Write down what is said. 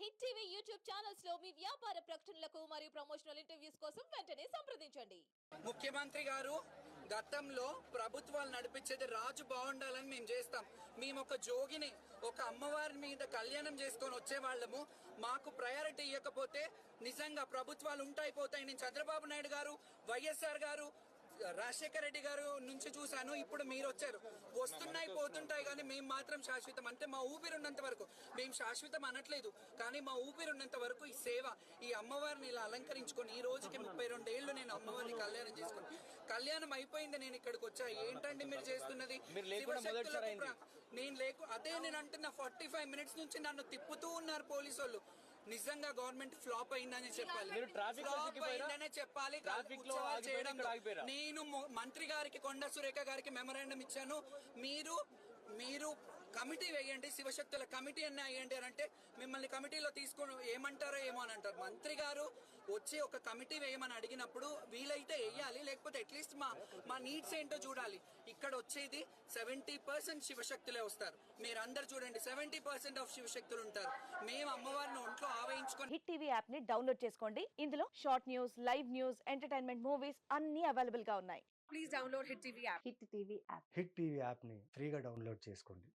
Hit TV YouTube channels లో మీ వ్యాపార ప్రకటనలకు మరియు ప్రమోషనల్ ఇంటర్వ్యూస్ కోసం వెంటనే సంప్రదించండి. ముఖ్యమంత్రి గారు గతంలో ప్రభుత్వాలు నడిపించేది రాజు బాగుండాలని మేము చేస్తాం. మేము ఒక జోగిని, ఒక అమ్మవారి మీద కళ్యాణం చేసుకొని వచ్చేవాళ్ళము. మాకు ప్రయారిటీ ఇవ్వకపోతే నిజంగా ప్రభుత్వాలు ఉంటాయిపోతాయి. నేను చంద్రబాబు నాయుడు గారు, వైఎస్ఆర్ గారు, రాజశేఖర రెడ్డి గారు నుంచి చూశాను. ఇప్పుడు మీరు వచ్చారు. వస్తున్నాయి పోతుంటాయి కానీ మేము మాత్రం శాశ్వతం. అంటే మా ఊపిరి ఉన్నంత వరకు, మేము శాశ్వతం అనట్లేదు కానీ మా ఊపిరి ఉన్నంత వరకు ఈ సేవ, ఈ అమ్మవారిని ఇలా అలంకరించుకొని ఈ రోజుకి 32 ఏళ్ళు నేను అమ్మవారిని కళ్యాణం చేసుకుని, కళ్యాణం అయిపోయింది, నేను ఇక్కడికి వచ్చా. ఏంటండి మీరు చేస్తున్నది? అదే నేను అంటున్నా. 45 మినిట్స్ నుంచి నన్ను తిప్పుతూ ఉన్నారు పోలీసు వాళ్ళు. నిజంగా గవర్నమెంట్ ఫ్లాప్ అయిందని చెప్పాలి, ఫ్లాప్ అయిందనే చెప్పాలి. నేను మంత్రి గారికి, కొండా సురేఖ గారికి మెమరాండం ఇచ్చాను. మీరు కమిటీ వేయండి, శివశక్తుల కమిటీ అన్న వేయండి అని అంటే మిమ్మల్ని కమిటీలో తీసుకుని ఏమంటారో ఏమో అని అంటారు. మంత్రి గారు వచ్చి ఒక కమిటీ వేయమని అడిగినప్పుడు వీలైతే వేయాలి, లేకపోతే అట్లీస్ట్ మా నీడ్స్ ఏంటో చూడాలి. ఇక్కడ వచ్చేది 70% శివశక్తులే వస్తారు. మీరు అందరు చూడండి, 70% ఆఫ్ శివశక్తులు ఉంటారు. మేము అమ్మవారిని ఒంట్లో ఆవహించుకొని. హిట్ టీవీ యాప్ ని డౌన్లోడ్ చేసుకోండి. ఇందులో short news, live news, entertainment movies అన్ని అవైలబుల్ గా ఉన్నాయి. Please download Hit TV app. Hit TV app. Hit TV app ని ఫ్రీగా డౌన్లోడ్ చేసుకోండి.